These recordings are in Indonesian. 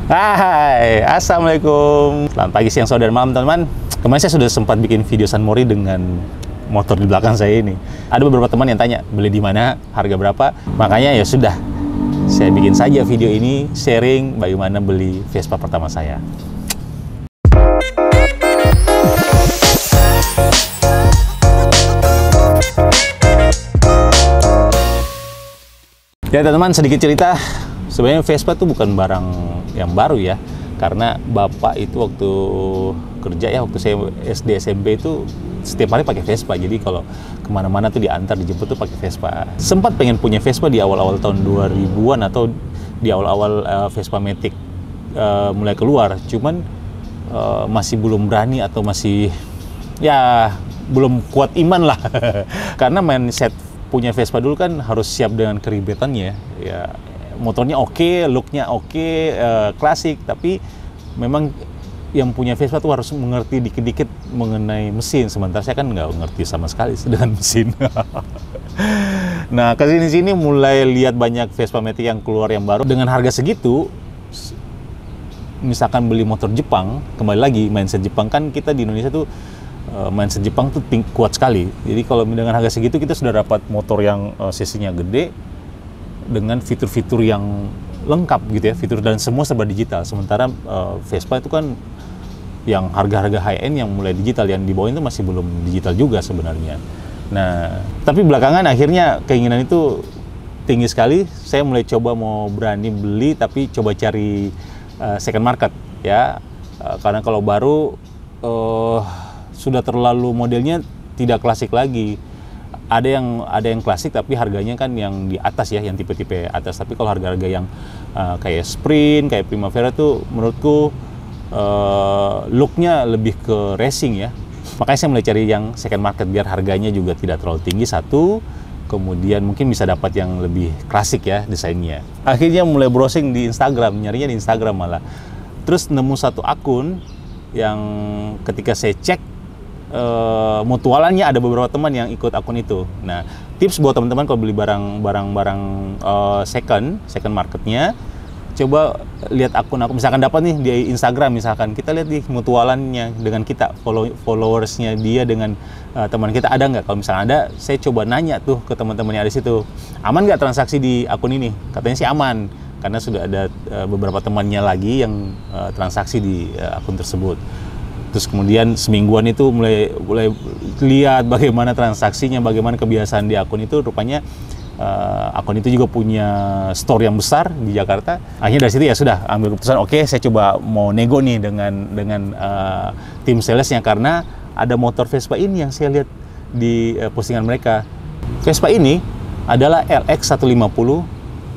Hai, Assalamualaikum. Selamat pagi, siang, sore, dan malam teman-teman. Kemarin saya sudah sempat bikin video sunmori dengan motor di belakang saya ini. Ada beberapa teman yang tanya, beli di mana, harga berapa. Makanya ya sudah, saya bikin saja video ini, sharing bagaimana beli Vespa pertama saya. Ya teman-teman, sedikit cerita. Sebenarnya Vespa itu bukan barang yang baru ya, karena bapak itu waktu kerja ya, waktu saya SD SMP itu setiap hari pakai Vespa. Jadi kalau kemana-mana tuh diantar, dijemput tuh pakai Vespa. Sempat pengen punya Vespa di awal-awal tahun 2000-an atau di awal-awal Vespa Matic mulai keluar. Cuman masih belum berani atau masih ya belum kuat iman lah. Karena mindset punya Vespa dulu kan harus siap dengan keribetannya ya. Motornya oke, looknya oke, klasik, tapi memang yang punya Vespa tuh harus mengerti dikit-dikit mengenai mesin. Sementara saya kan nggak ngerti sama sekali dengan mesin. Nah, kesini-sini mulai lihat banyak Vespa Matic yang keluar yang baru dengan harga segitu. Misalkan beli motor Jepang, kembali lagi mindset Jepang kan, kita di Indonesia tuh mindset Jepang tuh kuat sekali. Jadi kalau dengan harga segitu kita sudah dapat motor yang cc-nya gede dengan fitur-fitur yang lengkap gitu ya, fitur dan semua serba digital. Sementara Vespa itu kan yang harga-harga high-end yang mulai digital, yang di bawah itu masih belum digital juga sebenarnya. Nah, tapi belakangan akhirnya keinginan itu tinggi sekali. Saya mulai coba mau berani beli, tapi coba cari second market ya, karena kalau baru sudah terlalu modelnya tidak klasik lagi. Ada yang klasik tapi harganya kan yang di atas ya, yang tipe-tipe atas. Tapi kalau harga-harga yang kayak Sprint, kayak Primavera tuh menurutku looknya lebih ke racing ya. Makanya saya mulai cari yang second market biar harganya juga tidak terlalu tinggi satu. Kemudian mungkin bisa dapat yang lebih klasik ya desainnya. Akhirnya mulai browsing di Instagram, nyarinya di Instagram malah. Terus nemu satu akun yang ketika saya cek mutualannya ada beberapa teman yang ikut akun itu. Nah, tips buat teman-teman kalau beli barang second marketnya, coba lihat akun misalkan dapat nih di Instagram, misalkan kita lihat di mutualannya dengan kita, followersnya dia dengan teman kita ada nggak. Kalau misalnya ada, saya coba nanya tuh ke teman-teman yang ada di situ, aman nggak transaksi di akun ini? Katanya sih aman, karena sudah ada beberapa temannya lagi yang transaksi di akun tersebut. Terus kemudian semingguan itu mulai lihat bagaimana transaksinya, bagaimana kebiasaan di akun itu. Rupanya akun itu juga punya store yang besar di Jakarta. Akhirnya dari situ ya sudah ambil keputusan, oke, saya coba mau nego nih dengan tim salesnya, karena ada motor Vespa ini yang saya lihat di postingan mereka. Vespa ini adalah LX 150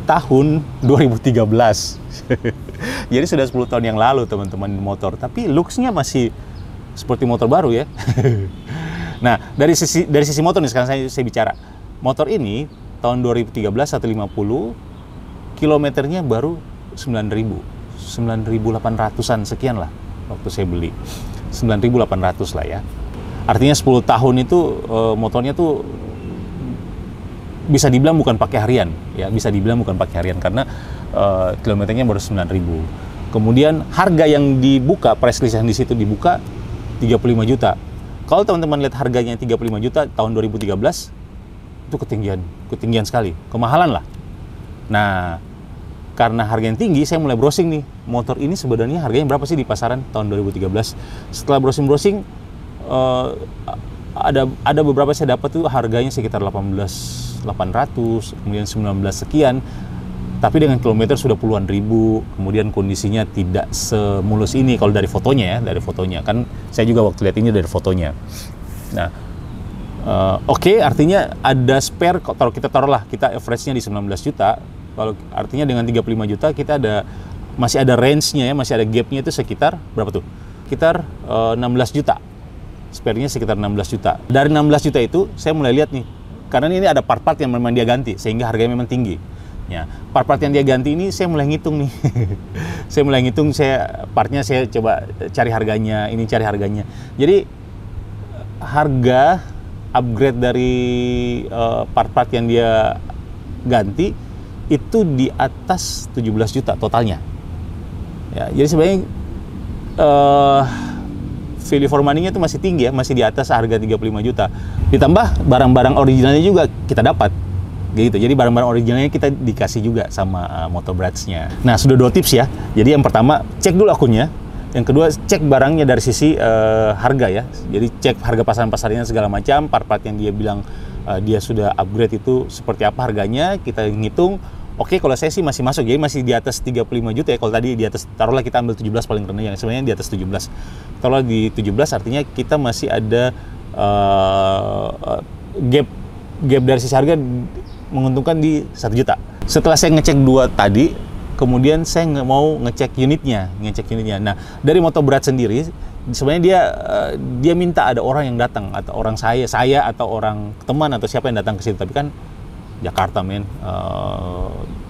tahun 2013. Jadi sudah 10 tahun yang lalu teman-teman motor, tapi looks-nya masih seperti motor baru ya. Nah, dari sisi motor nih sekarang saya bicara. Motor ini tahun 2013 150, kilometernya baru 9.800-an sekian lah waktu saya beli. 9.800 lah ya. Artinya 10 tahun itu motornya tuh bisa dibilang bukan pakai harian ya, bisa dibilang bukan pakai harian karena kilometernya baru 9.000. Kemudian harga yang dibuka, price list yang di situ dibuka 35 juta. Kalau teman-teman lihat harganya 35 juta tahun 2013, itu ketinggian sekali, kemahalan lah. Nah, karena harga yang tinggi, saya mulai browsing nih, motor ini sebenarnya harganya berapa sih di pasaran tahun 2013. Setelah browsing ada beberapa saya dapat tuh harganya sekitar 18.800, kemudian 19 sekian. Tapi dengan kilometer sudah puluhan ribu, kemudian kondisinya tidak semulus ini kalau dari fotonya ya, dari fotonya. Kan saya juga waktu lihat ini dari fotonya. Nah, oke, artinya ada spare, kalau kita taruhlah, kita average-nya di 19 juta, kalau artinya dengan 35 juta kita masih ada range-nya ya, masih ada gap-nya itu sekitar, berapa tuh? Sekitar 16 juta. Spare-nya sekitar 16 juta. Dari 16 juta itu, saya mulai lihat nih, karena ini ada part-part yang memang dia ganti, sehingga harganya memang tinggi. Ya, part-part yang dia ganti ini saya mulai ngitung nih. Partnya saya coba cari harganya, ini cari harganya. Jadi harga upgrade dari part-part yang dia ganti itu di atas 17 juta totalnya. Ya, jadi sebenarnya value for money-nya itu masih tinggi ya, masih di atas harga 35 juta. Ditambah barang-barang originalnya juga kita dapat. Gitu. Jadi barang-barang originalnya kita dikasih juga sama Motobrads-nya. Nah, sudah 2 tips ya. Jadi yang pertama, cek dulu akunnya. Yang kedua, cek barangnya dari sisi harga ya. Jadi cek harga pasaran-pasarnya segala macam, part-part yang dia bilang dia sudah upgrade itu seperti apa harganya, kita ngitung. Oke, kalau saya sih masih masuk, jadi masih di atas 35 juta ya. Kalau tadi di atas, taruhlah kita ambil 17 paling rendah, yang sebenarnya di atas 17. Kalau di 17 artinya kita masih ada gap dari sisi harga menguntungkan di 1 juta. Setelah saya ngecek 2 tadi, kemudian saya mau ngecek unitnya. Nah, dari Motobrads sendiri, sebenarnya dia minta ada orang yang datang, atau orang saya atau orang teman atau siapa yang datang ke situ. Tapi kan Jakarta, men.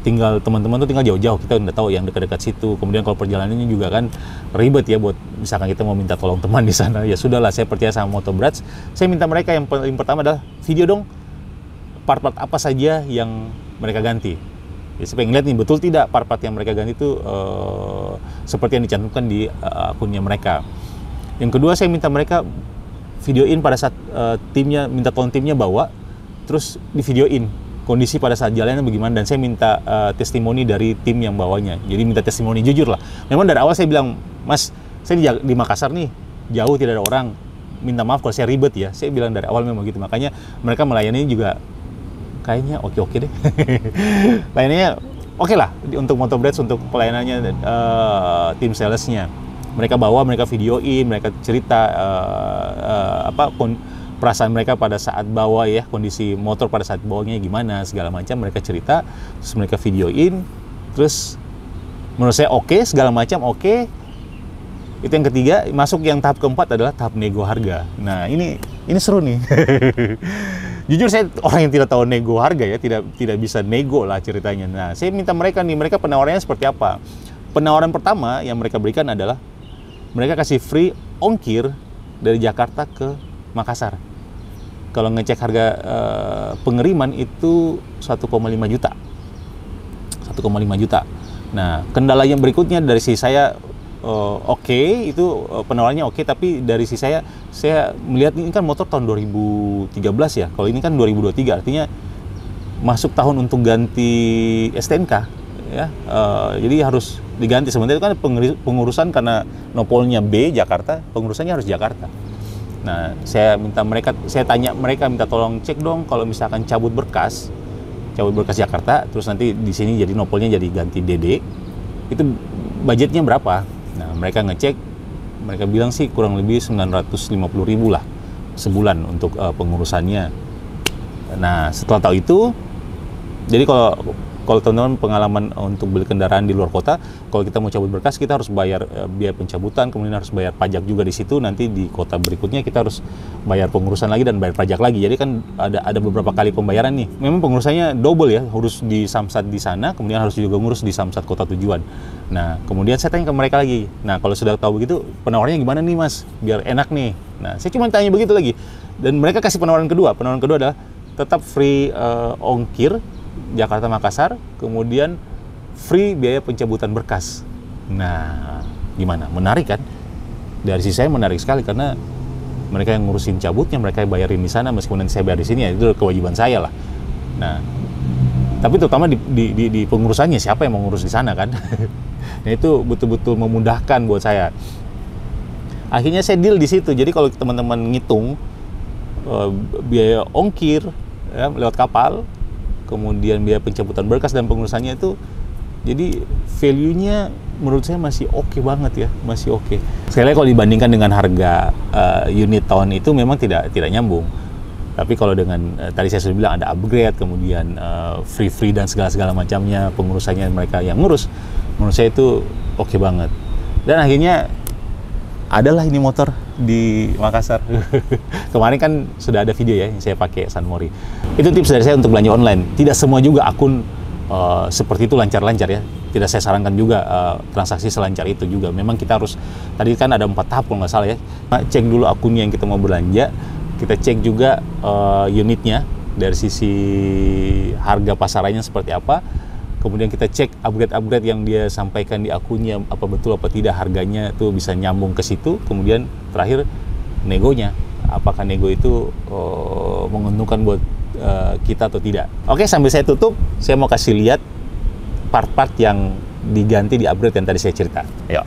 Tinggal teman-teman tuh tinggal jauh-jauh, kita udah tahu yang dekat-dekat situ. Kemudian kalau perjalanannya juga kan ribet ya, buat misalkan kita mau minta tolong teman di sana. Ya sudahlah, saya percaya sama Motobrads. Saya minta mereka yang paling pertama adalah video dong, part-part apa saja yang mereka ganti. Ya, saya pengen lihat nih, betul tidak part-part yang mereka ganti itu seperti yang dicantumkan di akunnya mereka. Yang kedua, saya minta mereka videoin pada saat timnya, minta tolong timnya bawa, terus di videoin kondisi pada saat jalannya bagaimana, dan saya minta testimoni dari tim yang bawanya. Jadi minta testimoni jujur lah. Memang dari awal saya bilang, Mas, saya di Makassar nih, jauh tidak ada orang, minta maaf kalau saya ribet ya. Saya bilang dari awal memang gitu. Makanya mereka melayani juga kayaknya oke deh. Layanannya oke lah untuk Motobrads, untuk pelayanannya tim salesnya. Mereka bawa, mereka videoin, mereka cerita perasaan mereka pada saat bawa ya, kondisi motor pada saat bawanya gimana, segala macam mereka cerita, terus mereka videoin, terus menurut saya oke, segala macam oke. Itu yang ketiga. Masuk yang tahap keempat adalah tahap nego harga. Nah, ini seru nih. Jujur saya orang yang tidak tahu nego harga ya, tidak bisa nego lah ceritanya. Nah, saya minta mereka nih, mereka penawarannya seperti apa. Penawaran pertama yang mereka berikan adalah mereka kasih free ongkir dari Jakarta ke Makassar. Kalau ngecek harga pengiriman itu 1,5 juta. 1,5 juta. Nah, kendala yang berikutnya dari sisi saya, itu penawarannya oke, tapi dari sisi saya melihat ini kan motor tahun 2013 ya. Kalau ini kan 2023, artinya masuk tahun untuk ganti STNK ya. Jadi harus diganti. Sebenarnya itu kan pengurusan, karena nopolnya B Jakarta, pengurusannya harus Jakarta. Nah, saya tanya mereka, minta tolong cek dong kalau misalkan cabut berkas Jakarta, terus nanti di sini jadi nopolnya jadi ganti DD, itu budgetnya berapa? Nah, mereka ngecek, mereka bilang sih kurang lebih 950.000 lah sebulan untuk pengurusannya. Nah, setelah tahu itu, jadi kalau teman-teman pengalaman untuk beli kendaraan di luar kota, kalau kita mau cabut berkas, kita harus bayar biaya pencabutan, kemudian harus bayar pajak juga di situ. Nanti di kota berikutnya kita harus bayar pengurusan lagi dan bayar pajak lagi. Jadi kan ada beberapa kali pembayaran nih. Memang pengurusannya double ya, harus di Samsat di sana, kemudian harus juga ngurus di Samsat kota tujuan. Nah, kemudian saya tanya ke mereka lagi. Nah, kalau sudah tahu begitu, penawarannya gimana nih Mas? Biar enak nih. Nah, saya cuma tanya begitu lagi. Dan mereka kasih penawaran kedua. Penawaran kedua adalah tetap free ongkir Jakarta Makassar, kemudian free biaya pencabutan berkas. Nah, gimana? Menarik kan? Dari sisi saya menarik sekali, karena mereka yang ngurusin cabutnya, mereka yang bayarin di sana, meskipun nanti saya bayar di sini, ya itu kewajiban saya lah. Nah, tapi terutama di pengurusannya, siapa yang mau ngurus di sana kan? Nah, itu betul-betul memudahkan buat saya. Akhirnya saya deal di situ. Jadi kalau teman-teman ngitung biaya ongkir ya, lewat kapal, kemudian biaya pencabutan berkas dan pengurusannya itu, jadi value-nya menurut saya masih oke banget ya, masih oke. Sekali lagi kalau dibandingkan dengan harga unit tahun itu memang tidak nyambung. Tapi kalau dengan tadi saya sudah bilang ada upgrade, kemudian free dan segala macamnya, pengurusannya mereka yang ngurus, menurut saya itu oke banget. Dan akhirnya adalah ini motor di Makassar. Kemarin kan sudah ada video ya yang saya pakai Sunmori. Itu tips dari saya untuk belanja online. Tidak semua juga akun seperti itu lancar-lancar ya. Tidak saya sarankan juga transaksi selancar itu juga. Memang kita harus, tadi kan ada 4 tahap kalau nggak salah ya. Cek dulu akunnya yang kita mau belanja. Kita cek juga unitnya dari sisi harga pasarannya seperti apa. kemudian kita cek upgrade-upgrade yang dia sampaikan di akunnya, apa betul apa tidak, harganya tuh bisa nyambung ke situ. Kemudian terakhir negonya, apakah nego itu menguntungkan buat kita atau tidak. Oke, sambil saya tutup, saya mau kasih lihat part-part yang diganti di upgrade yang tadi saya cerita. Ayo.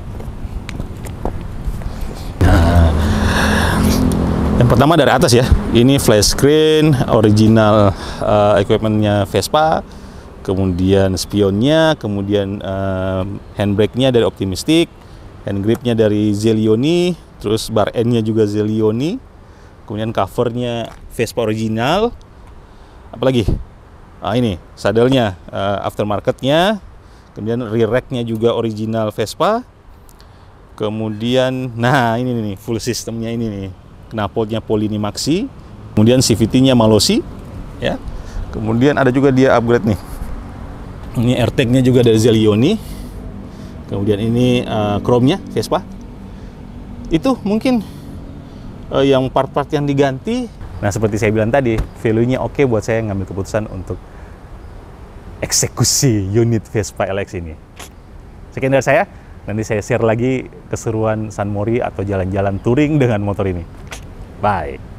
Yang pertama dari atas ya, ini flash screen original equipmentnya Vespa, kemudian spionnya, kemudian handbrake-nya dari Optimistic, hand grip-nya dari Zelioni, terus bar end-nya juga Zelioni, kemudian covernya Vespa original. Apalagi? Ini sadelnya aftermarket-nya, kemudian rear rack-nya juga original Vespa, kemudian nah ini nih full systemnya ini nih, knalpotnya Polini Maxi, kemudian CVT-nya Malossi, ya. Kemudian ada juga dia upgrade nih. Ini AirTag-nya juga dari Zelioni. Kemudian ini chrome-nya Vespa. Itu mungkin yang part-part yang diganti. Nah, seperti saya bilang tadi, value-nya oke buat saya ngambil keputusan untuk eksekusi unit Vespa LX ini. Sekian dari saya. Nanti saya share lagi keseruan San Mori atau jalan-jalan touring dengan motor ini. Bye.